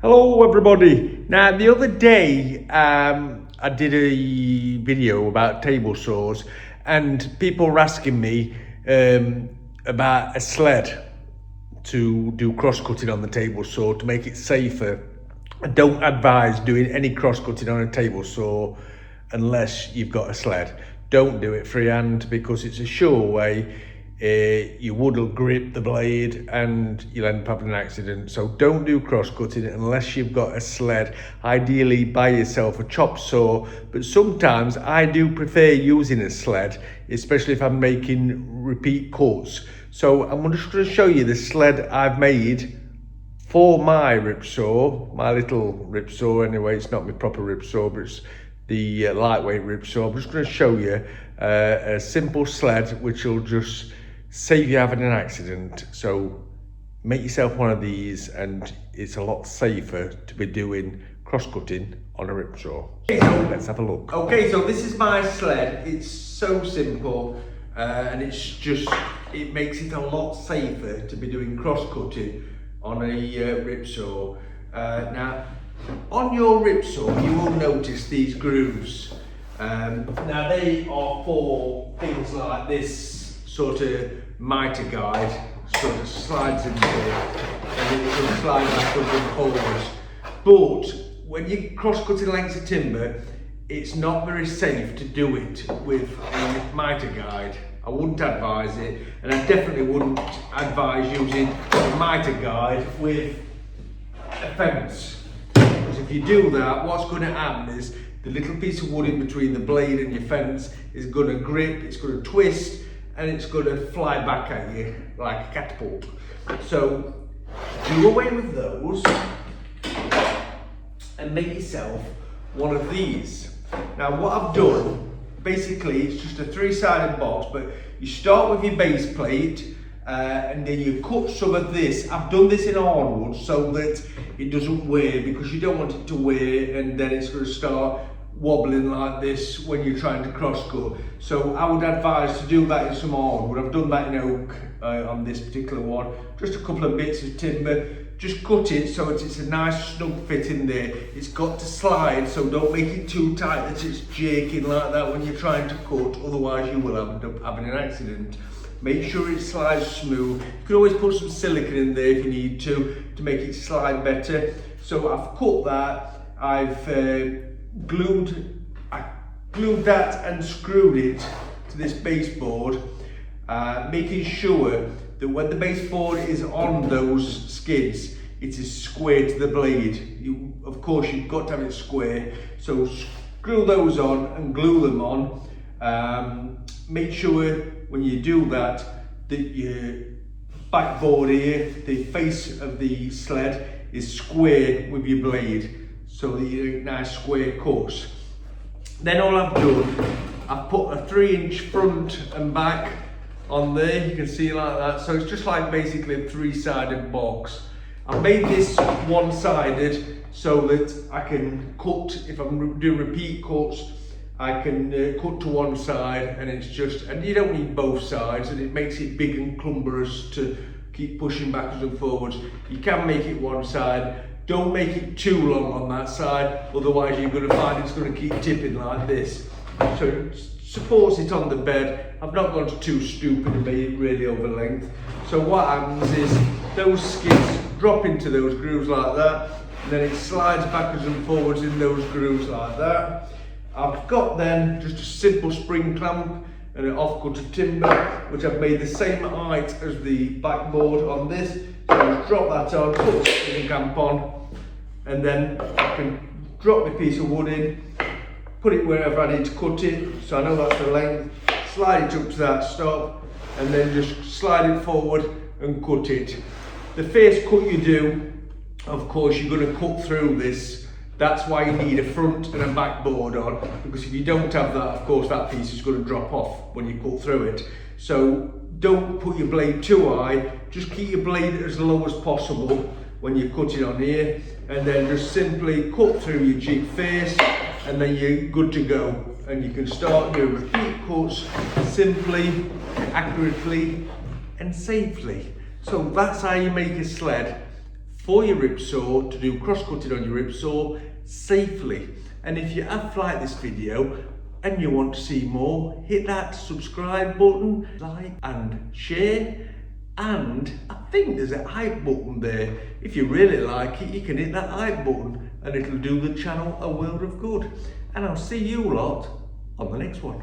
Hello everybody. Now the other day I did a video about table saws and people were asking me about a sled to do cross-cutting on the table saw to make it safer. I don't advise doing any cross-cutting on a table saw unless you've got a sled. Don't do it freehand because it's a sure way. Your wood will grip the blade and you'll end up having an accident. So don't do cross-cutting unless you've got a sled. Ideally buy yourself a chop saw, but sometimes I do prefer using a sled, especially if I'm making repeat cuts. So I'm just going to show you the sled I've made for my rip saw, my little rip saw anyway. It's not my proper rip saw, but it's the lightweight rip saw. I'm just going to show you a simple sled which will just save you having an accident. So make yourself one of these and it's a lot safer to be doing cross-cutting on a rip saw. So let's have a look. Okay, so this is my sled. It's so simple and it makes it a lot safer to be doing cross-cutting on a rip saw. Now on your rip saw you will notice these grooves. Now they are for things like this sort of mitre guide, sort of slides in there and it will slide backwards and forwards. But when you're cross-cutting lengths of timber, it's not very safe to do it with a mitre guide. I wouldn't advise it, and I definitely wouldn't advise using a mitre guide with a fence. Because if you do that, what's going to happen is the little piece of wood in between the blade and your fence is going to grip, it's going to twist, and it's going to fly back at you like a catapult. So do away with those and make yourself one of these. Now what I've done, basically it's just a three-sided box, but you start with your base plate and then you cut some of this. I've done this in hardwood so that it doesn't wear, because you don't want it to wear and then it's going to start wobbling like this when you're trying to cross cut. So I would advise to do that in some hardwood. I've done that in oak on this particular one. Just a couple of bits of timber. Just cut it so it's a nice snug fit in there. It's got to slide, so don't make it too tight that it's jerking like that when you're trying to cut, otherwise you will end up having an accident. Make sure it slides smooth. You can always put some silicone in there if you need to make it slide better. So I've cut that, I've glued that and screwed it to this baseboard, making sure that when the baseboard is on those skids, it is square to the blade. Of course, you've got to have it square, so screw those on and glue them on. Make sure when you do that your backboard here, the face of the sled, is square with your blade, so that you get nice square cuts. Then all I've done, I've put a 3-inch front and back on there, you can see like that. So it's just like basically a three-sided box. I've made this one-sided so that I can cut, if I'm doing repeat cuts, I can cut to one side, and and you don't need both sides, and it makes it big and cumbrous to keep pushing backwards and forwards. You can make it one side. Don't make it too long on that side, otherwise you're going to find it's going to keep tipping like this. So it supports it on the bed. I've not gone too stupid and made it really over length. So what happens is those skids drop into those grooves like that, and then it slides backwards and forwards in those grooves like that. I've got then just a simple spring clamp and an offcut of timber, which I've made the same height as the backboard on this. So I just drop that on, put the spring clamp on, and then I can drop my piece of wood in, put it wherever I need to cut it, so I know that's the length, slide it up to that stop, and then just slide it forward and cut it. The first cut you do, of course, you're going to cut through this. That's why you need a front and a backboard on, because if you don't have that, of course, that piece is going to drop off when you cut through it. So don't put your blade too high, just keep your blade as low as possible when you cut it on here, and then just simply cut through your jig face, and then you're good to go. And you can start doing repeat cuts simply, accurately and safely. So that's how you make a sled for your ripsaw to do cross-cutting on your ripsaw safely. And if you have liked this video and you want to see more, hit that subscribe button, like and share. And I think there's a hype button there. If you really like it, you can hit that hype button and it'll do the channel a world of good. And I'll see you lot on the next one.